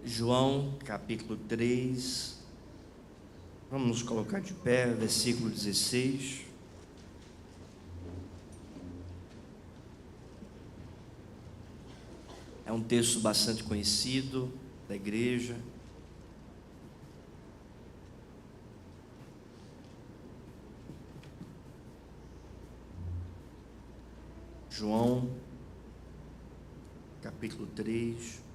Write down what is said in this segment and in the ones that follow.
João, capítulo 3, vamos nos colocar de pé, versículo 16. É um texto bastante conhecido da igreja. João, capítulo 3,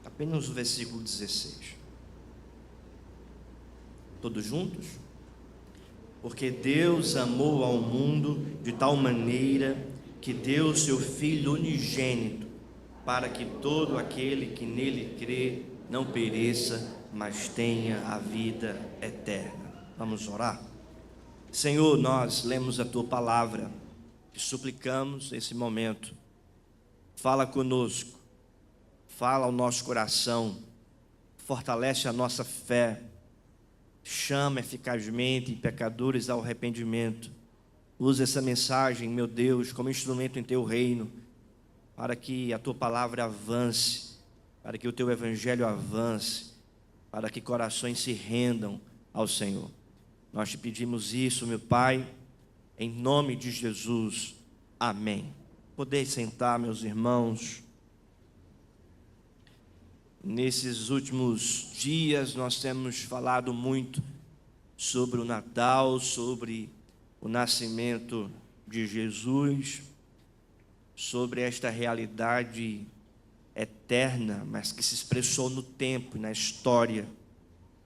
apenas o versículo 16. Todos juntos? Porque Deus amou ao mundo de tal maneira que deu seu Filho unigênito, para que todo aquele que nele crê não pereça, mas tenha a vida eterna. Vamos orar? Senhor, nós lemos a Tua palavra e suplicamos nesse momento. Fala conosco, fala ao nosso coração, fortalece a nossa fé, chama eficazmente pecadores ao arrependimento. Usa essa mensagem, meu Deus, como instrumento em Teu reino, para que a Tua palavra avance, para que o Teu evangelho avance, para que corações se rendam ao Senhor. Nós te pedimos isso, meu Pai, em nome de Jesus. Amém. Podeis sentar, meus irmãos. Nesses últimos dias nós temos falado muito sobre o Natal, sobre o nascimento de Jesus, sobre esta realidade eterna, mas que se expressou no tempo e na história,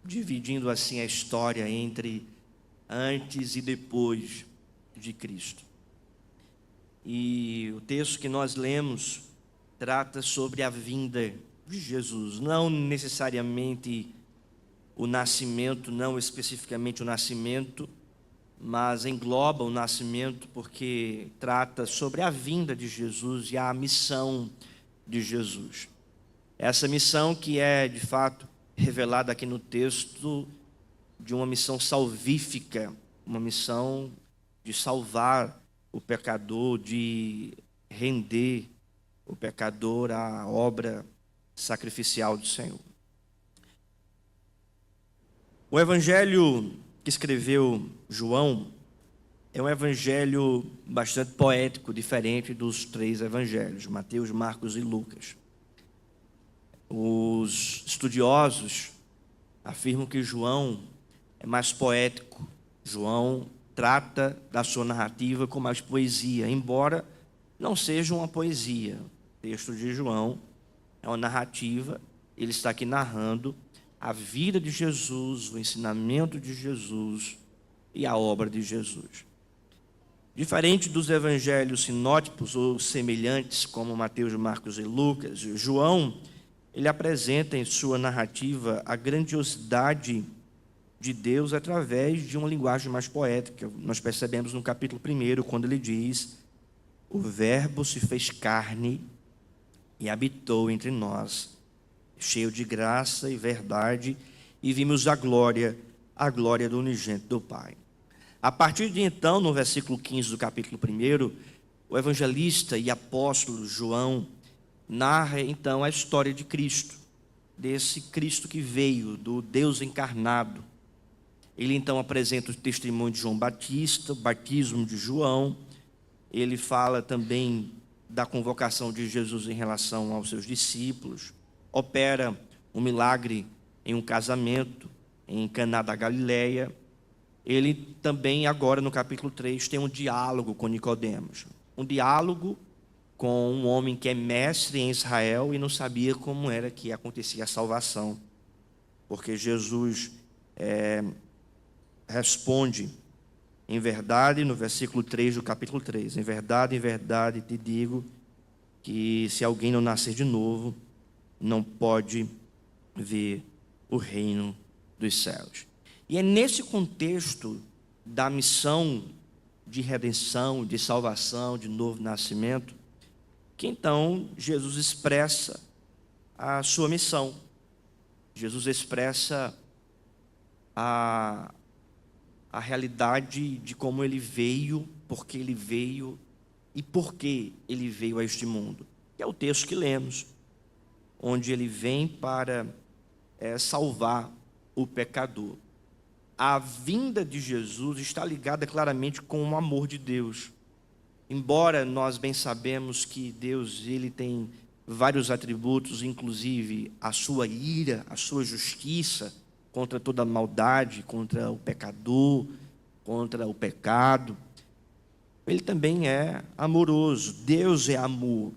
dividindo assim a história entre antes e depois de Cristo. E o texto que nós lemos trata sobre a vinda de Jesus, não necessariamente o nascimento, não especificamente o nascimento, mas engloba o nascimento porque trata sobre a vinda de Jesus e a missão de Jesus. Essa missão que é de fato revelada aqui no texto de uma missão salvífica, uma missão de salvar o pecador, de render o pecador à obra sacrificial do Senhor. O evangelho que escreveu João é um evangelho bastante poético, diferente dos três evangelhos, Mateus, Marcos e Lucas. Os estudiosos afirmam que João é mais poético. João trata da sua narrativa com mais poesia, embora não seja uma poesia. O texto de João é uma narrativa, ele está aqui narrando a vida de Jesus, o ensinamento de Jesus e a obra de Jesus. Diferente dos evangelhos sinóticos ou semelhantes, como Mateus, Marcos e Lucas, João, ele apresenta em sua narrativa a grandiosidade de Deus através de uma linguagem mais poética. Nós percebemos no capítulo 1, quando ele diz: o verbo se fez carne e habitou entre nós, cheio de graça e verdade, e vimos a glória do unigênito do Pai. A partir de então, no versículo 15 do capítulo 1, o evangelista e apóstolo João narra então a história de Cristo, desse Cristo que veio, do Deus encarnado. Ele então apresenta o testemunho de João Batista, o batismo de João. Ele fala também da convocação de Jesus em relação aos seus discípulos. Opera um milagre em um casamento em Caná da Galileia. Ele também, agora no capítulo 3, tem um diálogo com Nicodemos. Um diálogo com um homem que é mestre em Israel e não sabia como era que acontecia a salvação. Porque Jesus responde, em verdade, no versículo 3 do capítulo 3, em verdade te digo que se alguém não nascer de novo, não pode ver o reino dos céus. E é nesse contexto da missão de redenção, de salvação, de novo nascimento, que então Jesus expressa a sua missão. Jesus expressa a realidade de como ele veio, por que ele veio e por que ele veio a este mundo. Que é o texto que lemos. onde ele vem para salvar o pecador. A vinda de Jesus está ligada claramente com o amor de Deus. Embora nós bem sabemos que Deus ele tem vários atributos, inclusive a sua ira, a sua justiça contra toda a maldade, contra o pecador, contra o pecado, ele também é amoroso. Deus é amor.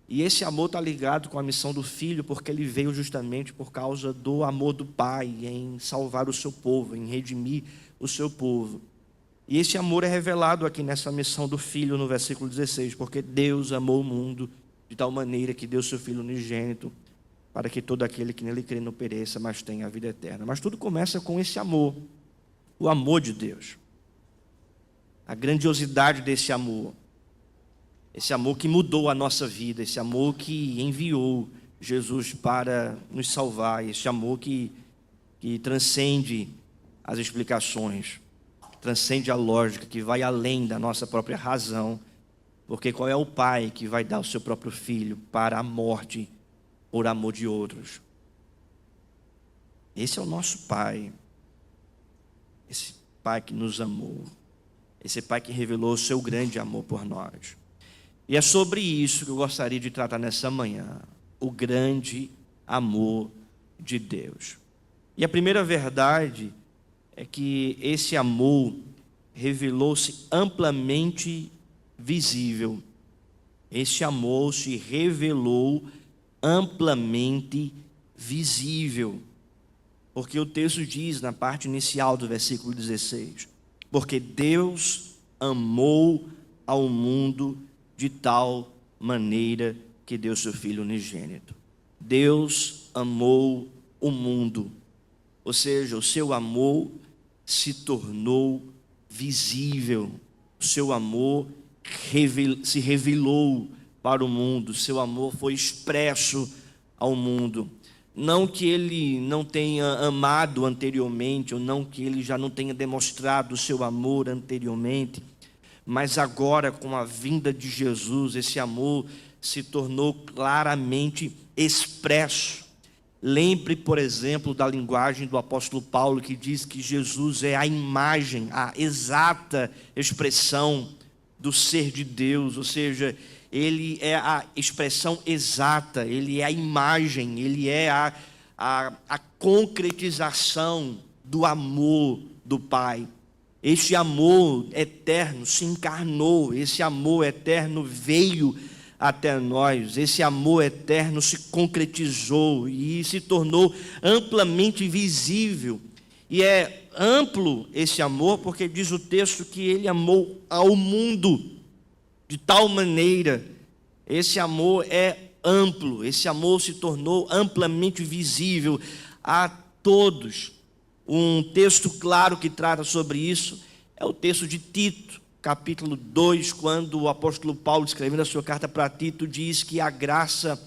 E esse amor está ligado com a missão do Filho, porque ele veio justamente por causa do amor do Pai em salvar o seu povo, em redimir o seu povo. E esse amor é revelado aqui nessa missão do Filho no versículo 16, porque Deus amou o mundo de tal maneira que deu seu Filho unigênito, para que todo aquele que nele crê não pereça, mas tenha a vida eterna. Mas tudo começa com esse amor, o amor de Deus. A grandiosidade desse amor. Esse amor que mudou a nossa vida, esse amor que enviou Jesus para nos salvar, esse amor que transcende as explicações, transcende a lógica, que vai além da nossa própria razão, porque qual é o pai que vai dar o seu próprio filho para a morte por amor de outros? Esse é o nosso pai, esse pai que nos amou, esse pai que revelou o seu grande amor por nós. E é sobre isso que eu gostaria de tratar nessa manhã, o grande amor de Deus. E a primeira verdade é que esse amor revelou-se amplamente visível. Esse amor se revelou amplamente visível. Porque o texto diz na parte inicial do versículo 16, porque Deus amou ao mundo de tal maneira que deu seu Filho unigênito. Deus amou o mundo, ou seja, o seu amor se tornou visível, o seu amor se revelou para o mundo, o seu amor foi expresso ao mundo. Não que ele não tenha amado anteriormente, ou não que ele já não tenha demonstrado o seu amor anteriormente, mas agora, com a vinda de Jesus, esse amor se tornou claramente expresso. Lembre, por exemplo, da linguagem do apóstolo Paulo, que diz que Jesus é a imagem, a exata expressão do ser de Deus, ou seja, ele é a expressão exata, ele é a imagem, ele é a concretização do amor do Pai. Este amor eterno se encarnou, esse amor eterno veio até nós, esse amor eterno se concretizou e se tornou amplamente visível. E é amplo esse amor, porque diz o texto que ele amou ao mundo de tal maneira. Esse amor é amplo, esse amor se tornou amplamente visível a todos. Um texto claro que trata sobre isso é o texto de Tito, capítulo 2, quando o apóstolo Paulo, escrevendo a sua carta para Tito, diz que a graça,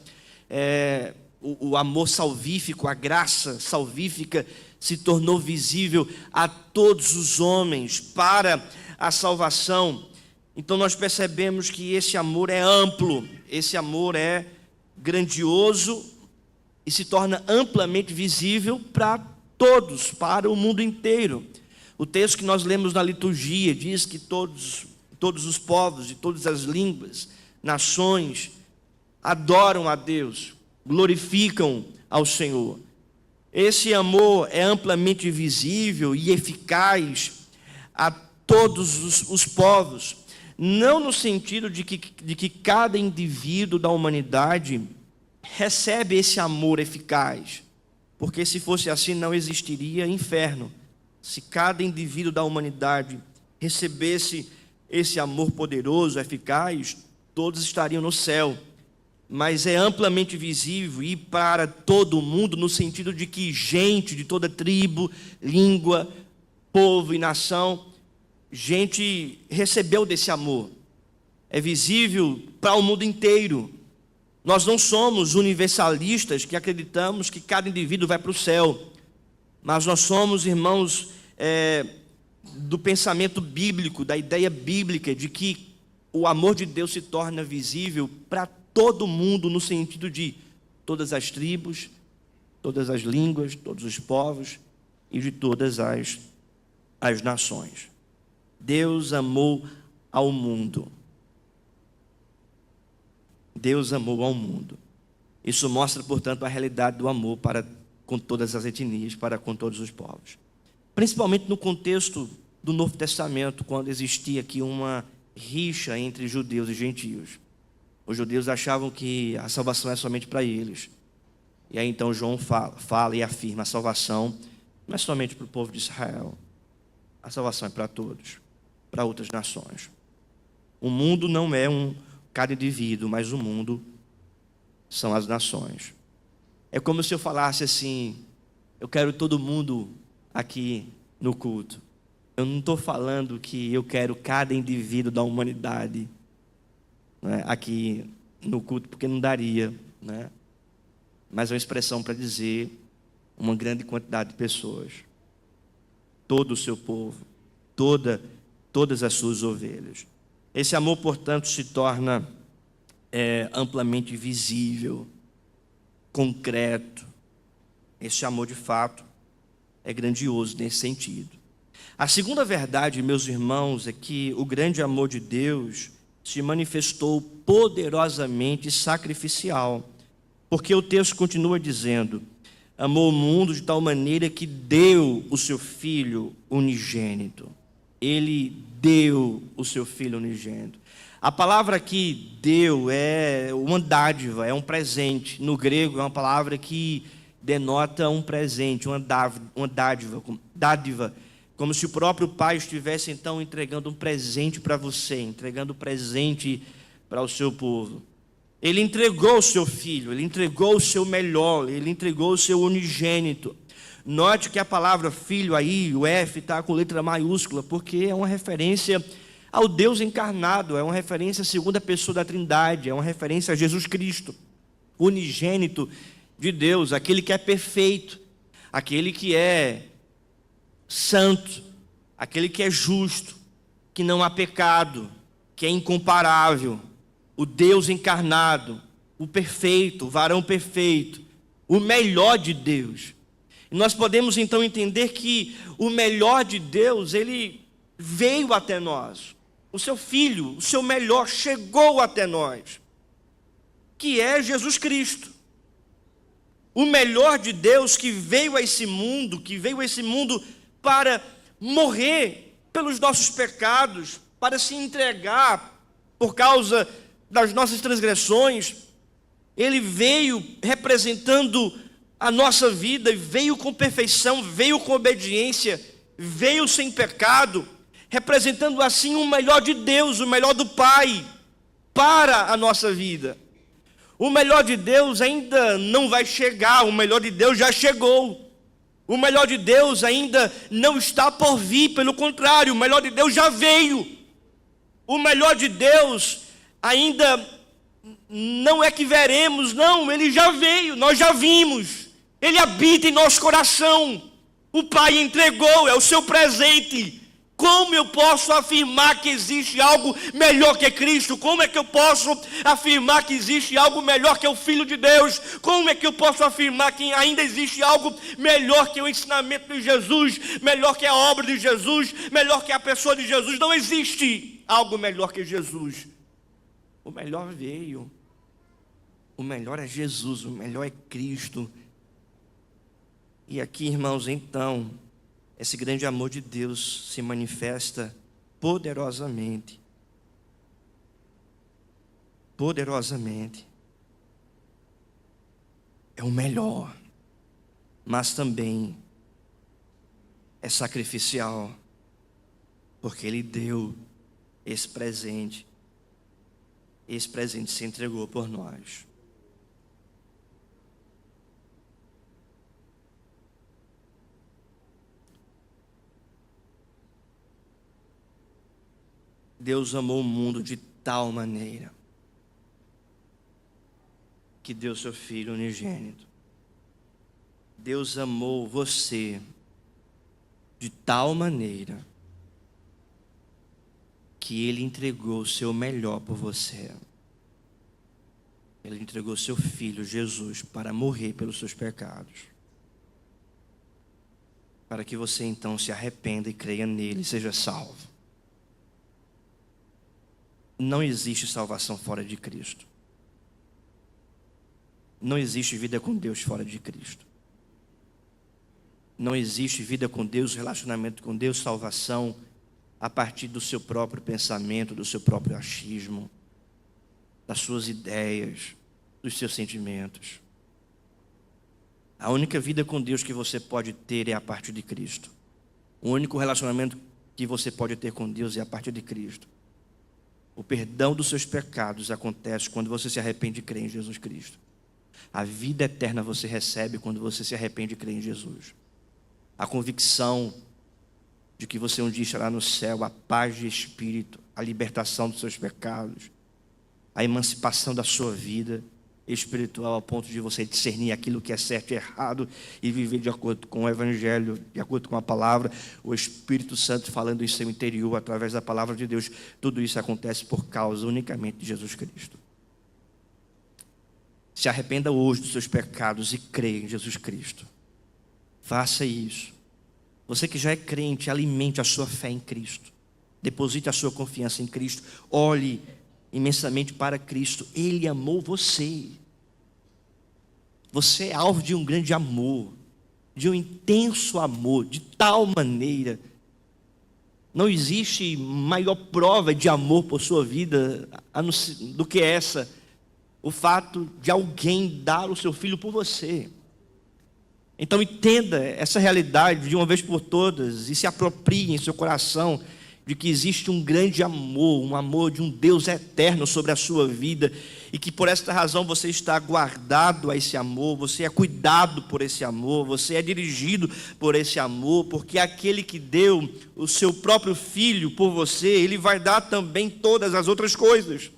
o amor salvífico, a graça salvífica se tornou visível a todos os homens para a salvação. Então nós percebemos que esse amor é amplo, esse amor é grandioso e se torna amplamente visível para todos, para o mundo inteiro. O texto que nós lemos na liturgia diz que todos os povos, de todas as línguas, nações, adoram a Deus, glorificam ao Senhor. Esse amor é amplamente visível e eficaz a todos os povos, não no sentido de que cada indivíduo da humanidade recebe esse amor eficaz, porque se fosse assim não existiria inferno. Se cada indivíduo da humanidade recebesse esse amor poderoso, eficaz, todos estariam no céu. Mas é amplamente visível e para todo mundo, no sentido de que gente de toda tribo, língua, povo e nação, gente recebeu desse amor. É visível para o mundo inteiro. Nós não somos universalistas que acreditamos que cada indivíduo vai para o céu, mas nós somos, irmãos, do pensamento bíblico, da ideia bíblica de que o amor de Deus se torna visível para todo mundo, no sentido de todas as tribos, todas as línguas, todos os povos e de todas as nações. Deus amou ao mundo. Deus amou ao mundo. Isso mostra, portanto, a realidade do amor para com todas as etnias, para com todos os povos. Principalmente no contexto do Novo Testamento, quando existia aqui uma rixa entre judeus e gentios. Os judeus achavam que a salvação é somente para eles. E aí então João fala e afirma: a salvação não é somente para o povo de Israel. A salvação é para todos, para outras nações. O mundo não é cada indivíduo, mas o mundo são as nações. É como se eu falasse assim: eu quero todo mundo aqui no culto. Eu não estou falando que eu quero cada indivíduo da humanidade, né, aqui no culto, porque não daria, né? Mas é uma expressão para dizer uma grande quantidade de pessoas, todo o seu povo, todas as suas ovelhas. Esse amor, portanto, se torna amplamente visível, concreto. Esse amor, de fato, é grandioso nesse sentido. A segunda verdade, meus irmãos, é que o grande amor de Deus se manifestou poderosamente sacrificial, porque o texto continua dizendo: amou o mundo de tal maneira que deu o seu Filho unigênito. Ele deu o seu Filho unigênito. A palavra aqui, deu, é uma dádiva, é um presente. No grego é uma palavra que denota um presente, uma dádiva, como se o próprio Pai estivesse então entregando um presente para você, entregando um presente para o seu povo. Ele entregou o seu Filho, ele entregou o seu melhor, ele entregou o seu unigênito. Note que a palavra filho aí, o F está com letra maiúscula, porque é uma referência ao Deus encarnado, é uma referência à segunda pessoa da Trindade, é uma referência a Jesus Cristo, unigênito de Deus, aquele que é perfeito, aquele que é santo, aquele que é justo, que não há pecado, que é incomparável, o Deus encarnado, o perfeito, o varão perfeito, o melhor de Deus. E nós podemos então entender que o melhor de Deus, ele veio até nós. O seu Filho, o seu melhor, chegou até nós, que é Jesus Cristo. O melhor de Deus que veio a esse mundo, para morrer pelos nossos pecados, para se entregar por causa das nossas transgressões. Ele veio representando a nossa vida, veio com perfeição, veio com obediência, veio sem pecado, representando assim o melhor de Deus, o melhor do Pai, para a nossa vida. O melhor de Deus ainda não vai chegar, o melhor de Deus já chegou. O melhor de Deus ainda não está por vir, pelo contrário, o melhor de Deus já veio. O melhor de Deus ainda não é que veremos, não, ele já veio, nós já vimos. Ele habita em nosso coração. O Pai entregou, é o seu presente. Como eu posso afirmar que existe algo melhor que Cristo? Como é que eu posso afirmar que existe algo melhor que o Filho de Deus? Como é que eu posso afirmar que ainda existe algo melhor que o ensinamento de Jesus, melhor que a obra de Jesus, melhor que a pessoa de Jesus? Não existe algo melhor que Jesus. O melhor veio. O melhor é Jesus, o melhor é Cristo. E aqui, irmãos, então, esse grande amor de Deus se manifesta poderosamente. Poderosamente. É o melhor, mas também é sacrificial, porque Ele deu esse presente. Esse presente se entregou por nós. Deus amou o mundo de tal maneira que deu seu Filho unigênito. Deus amou você de tal maneira que Ele entregou o seu melhor por você. Ele entregou seu Filho, Jesus, para morrer pelos seus pecados. Para que você então se arrependa e creia nele e seja salvo. Não existe salvação fora de Cristo. Não existe vida com Deus fora de Cristo. Não existe vida com Deus, relacionamento com Deus, salvação a partir do seu próprio pensamento, do seu próprio achismo, das suas ideias, dos seus sentimentos. A única vida com Deus que você pode ter é a partir de Cristo. O único relacionamento que você pode ter com Deus é a partir de Cristo. O perdão dos seus pecados acontece quando você se arrepende e crê em Jesus Cristo. A vida eterna você recebe quando você se arrepende e crê em Jesus. A convicção de que você um dia estará no céu, a paz de espírito, a libertação dos seus pecados, a emancipação da sua vida espiritual ao ponto de você discernir aquilo que é certo e errado e viver de acordo com o Evangelho, de acordo com a palavra, o Espírito Santo falando em seu interior através da palavra de Deus. Tudo isso acontece por causa unicamente de Jesus Cristo. Se arrependa hoje dos seus pecados e creia em Jesus Cristo. Faça isso. Você que já é crente, alimente a sua fé em Cristo. Deposite a sua confiança em Cristo. Olhe imensamente para Cristo. Ele amou você. Você é alvo de um grande amor, de um intenso amor, de tal maneira. Não existe maior prova de amor por sua vida do que essa. O fato de alguém dar o seu filho por você. Então entenda essa realidade de uma vez por todas e se aproprie em seu coração de que existe um grande amor, um amor de um Deus eterno sobre a sua vida e que por esta razão você está guardado a esse amor, você é cuidado por esse amor, você é dirigido por esse amor, porque aquele que deu o seu próprio filho por você, ele vai dar também todas as outras coisas.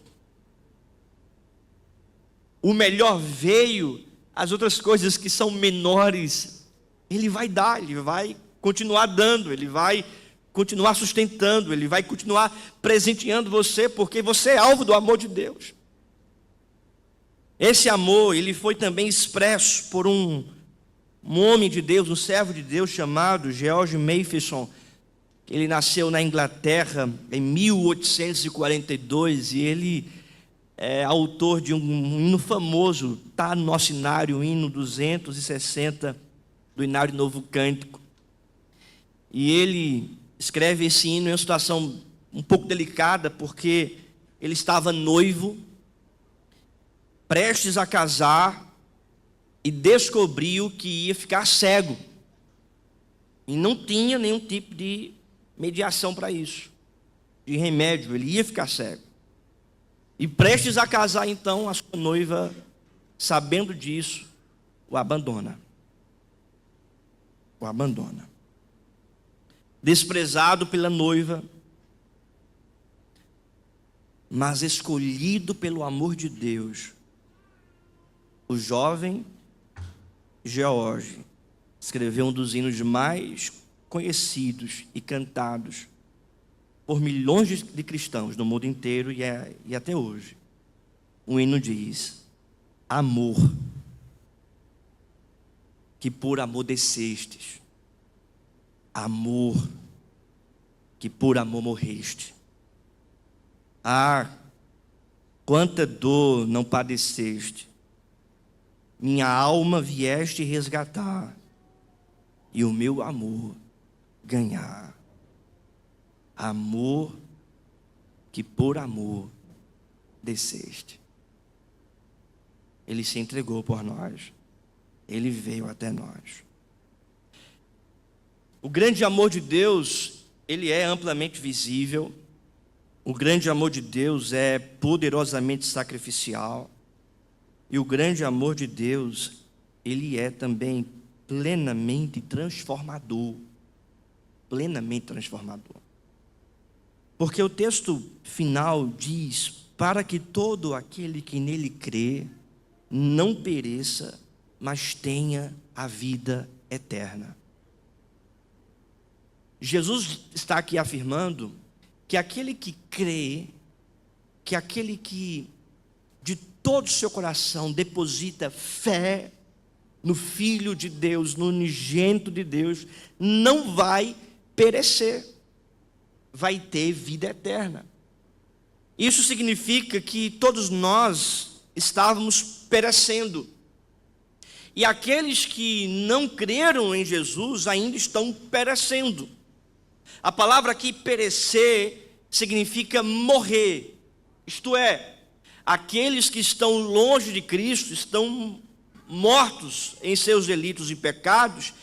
O melhor veio, as outras coisas que são menores, ele vai dar, ele vai continuar dando, ele vai continuar sustentando, ele vai continuar presenteando você, porque você é alvo do amor de Deus. Esse amor, ele foi também expresso por um homem de Deus, um servo de Deus chamado George Matheson. Ele nasceu na Inglaterra em 1842 e ele é autor de um hino famoso, está no nosso inário, o hino 260 do Inário Novo Cântico. E ele escreve esse hino em uma situação um pouco delicada, porque ele estava noivo, prestes a casar, e descobriu que ia ficar cego. E não tinha nenhum tipo de mediação para isso, de remédio, ele ia ficar cego. E prestes a casar, então, a sua noiva, sabendo disso, o abandona. O abandona. Desprezado pela noiva, mas escolhido pelo amor de Deus, o jovem George escreveu um dos hinos mais conhecidos e cantados por milhões de cristãos no mundo inteiro e até hoje. O hino diz: amor, que por amor descestes, amor, que por amor morreste. Ah, quanta dor não padeceste, minha alma vieste resgatar, e o meu amor ganhar. Amor, que por amor desceste. Ele se entregou por nós. Ele veio até nós. O grande amor de Deus, ele é amplamente visível. O grande amor de Deus é poderosamente sacrificial. E o grande amor de Deus, ele é também plenamente transformador. Plenamente transformador. Porque o texto final diz: para que todo aquele que nele crê não pereça, mas tenha a vida eterna. Jesus está aqui afirmando que aquele que crê, que aquele que de todo o seu coração deposita fé no Filho de Deus, no unigênito de Deus, não vai perecer, vai ter vida eterna. Isso significa que todos nós estávamos perecendo. E aqueles que não creram em Jesus ainda estão perecendo. A palavra aqui perecer significa morrer. Isto é, aqueles que estão longe de Cristo estão mortos em seus delitos e pecados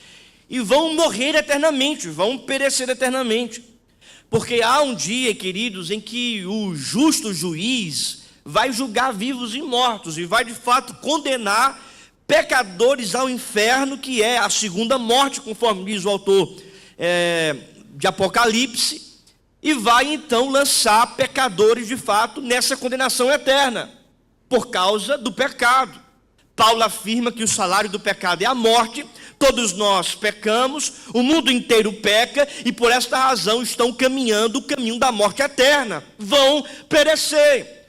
e vão morrer eternamente, vão perecer eternamente. Porque há um dia, queridos, em que o justo juiz vai julgar vivos e mortos e vai de fato condenar pecadores ao inferno, que é a segunda morte, conforme diz o autor de Apocalipse, e vai então lançar pecadores de fato nessa condenação eterna, por causa do pecado. Paulo afirma que o salário do pecado é a morte, todos nós pecamos, o mundo inteiro peca, e por esta razão estão caminhando o caminho da morte eterna, vão perecer.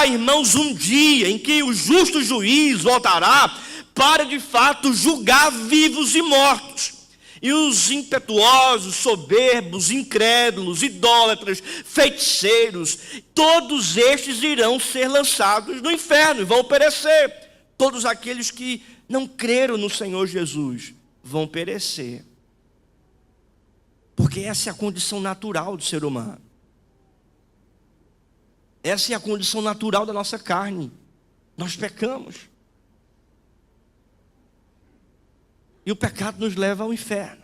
Irmãos, um dia em que o justo juiz voltará para de fato julgar vivos e mortos. E os impetuosos, soberbos, incrédulos, idólatras, feiticeiros, todos estes irão ser lançados no inferno e vão perecer. Todos aqueles que não creram no Senhor Jesus vão perecer. Porque essa é a condição natural do ser humano. Essa é a condição natural da nossa carne. Nós pecamos. E o pecado nos leva ao inferno.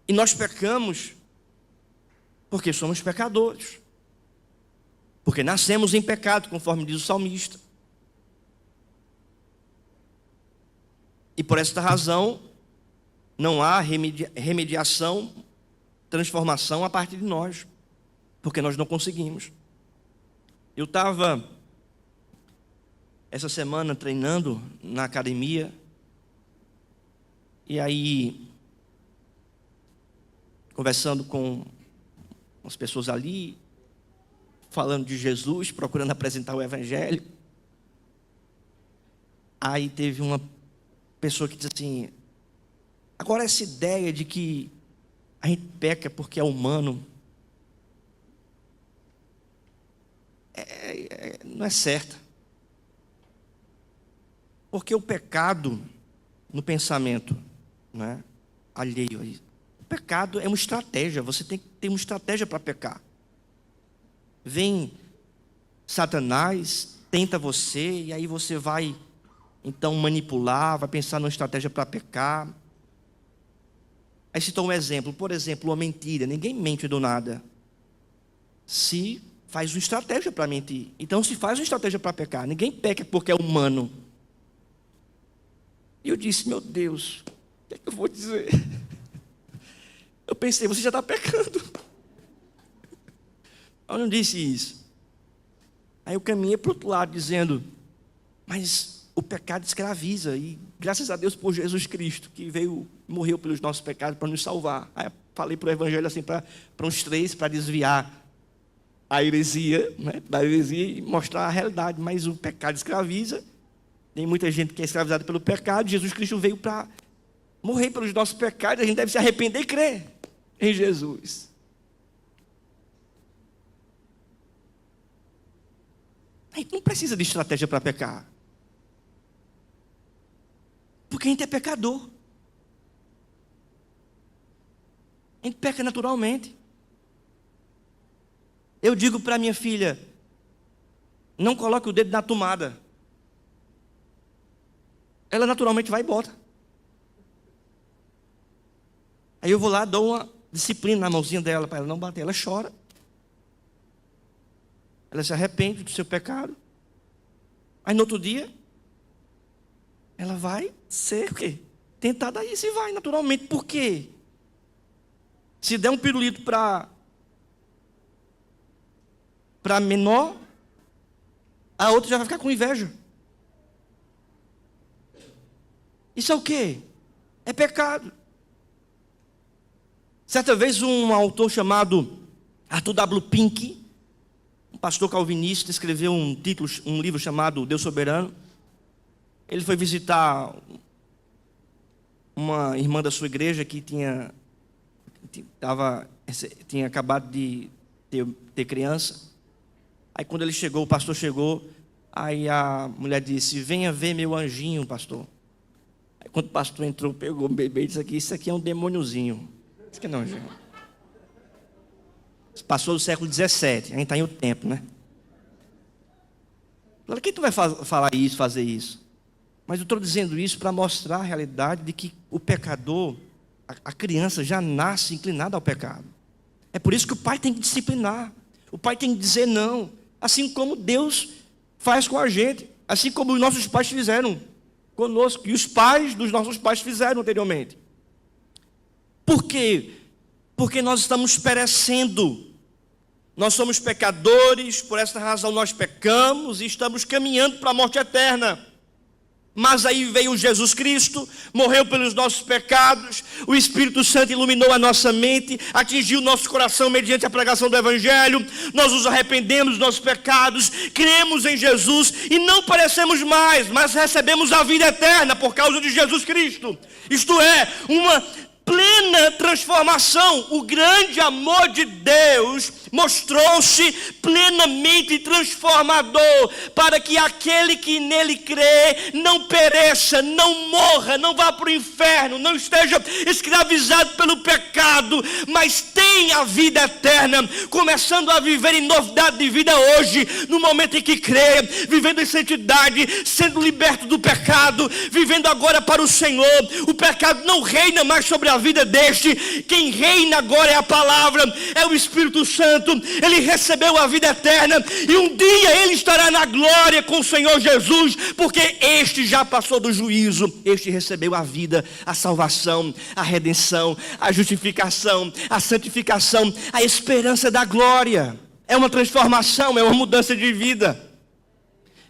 E nós pecamos porque somos pecadores. Porque nascemos em pecado, conforme diz o salmista. E por esta razão, não há remediação, transformação a partir de nós. Porque nós não conseguimos. Eu estava essa semana treinando na academia, e aí conversando com as pessoas ali, falando de Jesus, procurando apresentar o Evangelho. Aí teve uma pessoa que disse assim: agora essa ideia de que a gente peca porque é humano, não é certa. Porque o pecado no pensamento, né, alheio a isso, o pecado é uma estratégia, você tem que ter uma estratégia para pecar. Vem Satanás, tenta você, e aí você vai então manipular, vai pensar numa estratégia para pecar. Aí citou um exemplo, por exemplo, uma mentira. Ninguém mente do nada. Se faz uma estratégia para mentir. Então se faz uma estratégia para pecar. Ninguém peca porque é humano. E eu disse: meu Deus, o que é que eu vou dizer? Eu pensei: você já está pecando. Eu não disse isso. Aí eu caminhei para o outro lado dizendo: mas o pecado escraviza, e graças a Deus por Jesus Cristo, que veio, morreu pelos nossos pecados para nos salvar. Aí eu falei para o Evangelho assim, para uns 3, para desviar a heresia, né, da heresia, e mostrar a realidade. Mas o pecado escraviza, tem muita gente que é escravizada pelo pecado. Jesus Cristo veio para morrer pelos nossos pecados, a gente deve se arrepender e crer em Jesus. A gente não precisa de estratégia para pecar, porque a gente é pecador. A gente peca naturalmente. Eu digo para minha filha: não coloque o dedo na tomada. Ela naturalmente vai e bota. Aí eu vou lá, dou uma disciplina na mãozinha dela para ela não bater. Ela chora. Ela se arrepende do seu pecado. Aí no outro dia, ela vai ser o quê? Tentada a isso e vai naturalmente. Por quê? Se der um pirulito para menor, a outra já vai ficar com inveja. Isso é o quê? É pecado. Certa vez um autor chamado Arthur W. Pink, Um pastor calvinista escreveu um livro chamado Deus Soberano. Ele foi visitar uma irmã da sua igreja que tinha acabado de ter criança. Aí quando ele chegou, o pastor chegou, aí a mulher disse: venha ver meu anjinho, pastor. Aí quando o pastor entrou, pegou o bebê e disse: isso aqui é um demôniozinho. Isso aqui não é anjinho. Passou do século XVII, a gente está em outro tempo, né? Claro, quem tu vai falar isso, fazer isso? Mas eu estou dizendo isso para mostrar a realidade de que o pecador, a criança já nasce inclinada ao pecado. É por isso que o pai tem que disciplinar, o pai tem que dizer não, assim como Deus faz com a gente, assim como os nossos pais fizeram conosco, e os pais dos nossos pais fizeram anteriormente. Por quê? Porque nós estamos perecendo. Nós somos pecadores, por essa razão nós pecamos e estamos caminhando para a morte eterna. Mas aí veio Jesus Cristo, morreu pelos nossos pecados, o Espírito Santo iluminou a nossa mente, atingiu o nosso coração mediante a pregação do Evangelho, nós nos arrependemos dos nossos pecados, cremos em Jesus e não perecemos mais, mas recebemos a vida eterna por causa de Jesus Cristo. Isto é, uma plena transformação. O grande amor de Deus mostrou-se plenamente transformador, para que aquele que nele crê não pereça, não morra, não vá para o inferno, não esteja escravizado pelo pecado, mas tenha a vida eterna, começando a viver em novidade de vida hoje, no momento em que crê, vivendo em santidade, sendo liberto do pecado, vivendo agora para o Senhor. O pecado não reina mais sobre a vida deste. Quem reina agora é a palavra, é o Espírito Santo. Ele recebeu a vida eterna e um dia ele estará na glória com o Senhor Jesus, porque este já passou do juízo, este recebeu a vida, a salvação, a redenção, a justificação, a santificação, a esperança da glória. É uma transformação, é uma mudança de vida.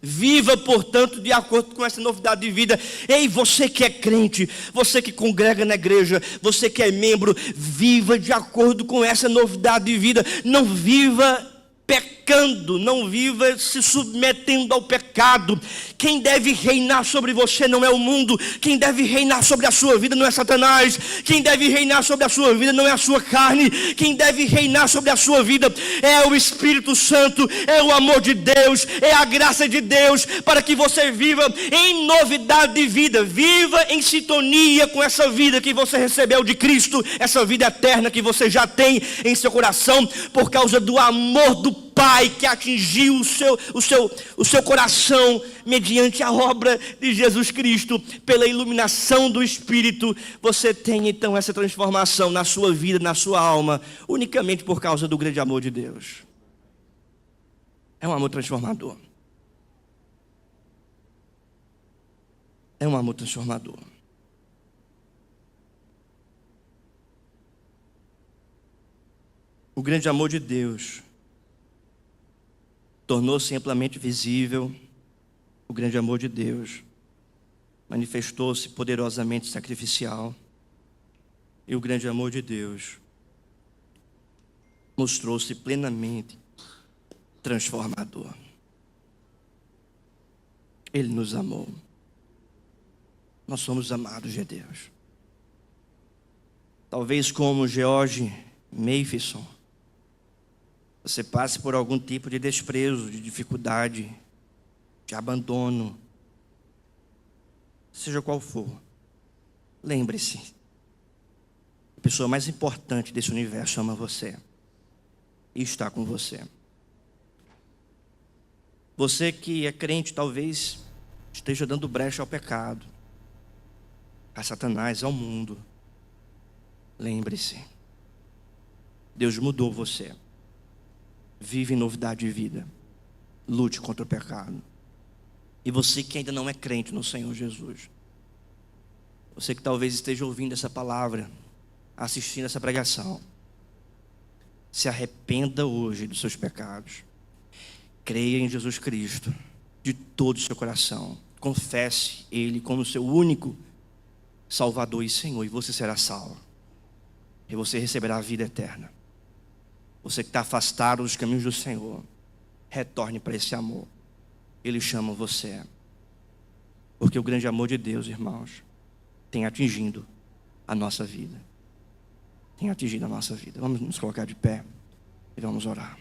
Viva, portanto, de acordo com essa novidade de vida. Ei, você que é crente, você que congrega na igreja, você que é membro, viva de acordo com essa novidade de vida. Não viva pecando, não viva se submetendo ao pecado. Quem deve reinar sobre você não é o mundo. Quem deve reinar sobre a sua vida não é Satanás. Quem deve reinar sobre a sua vida não é a sua carne. Quem deve reinar sobre a sua vida é o Espírito Santo, é o amor de Deus, é a graça de Deus, para que você viva em novidade de vida. Viva em sintonia com essa vida que você recebeu de Cristo, essa vida eterna que você já tem em seu coração, por causa do amor do Pai que atingiu o seu coração mediante a obra de Jesus Cristo, pela iluminação do Espírito. Você tem então essa transformação na sua vida, na sua alma, unicamente por causa do grande amor de Deus. É um amor transformador. É um amor transformador. O grande amor de Deus tornou-se amplamente visível. O grande amor de Deus manifestou-se poderosamente sacrificial. E o grande amor de Deus mostrou-se plenamente transformador. Ele nos amou. Nós somos amados de Deus. Talvez como George Matheson, você passe por algum tipo de desprezo, de dificuldade, de abandono, seja qual for. Lembre-se, a pessoa mais importante desse universo ama você e está com você. Você que é crente talvez esteja dando brecha ao pecado, a Satanás, ao mundo. Lembre-se, Deus mudou você. Vive em novidade de vida. Lute contra o pecado. E você que ainda não é crente no Senhor Jesus, você que talvez esteja ouvindo essa palavra, assistindo essa pregação, se arrependa hoje dos seus pecados. Creia em Jesus Cristo de todo o seu coração. Confesse Ele como seu único Salvador e Senhor, e você será salvo. E você receberá a vida eterna. Você que está afastado dos caminhos do Senhor, retorne para esse amor. Ele chama você. Porque o grande amor de Deus, irmãos, tem atingido a nossa vida. Tem atingido a nossa vida. Vamos nos colocar de pé e vamos orar.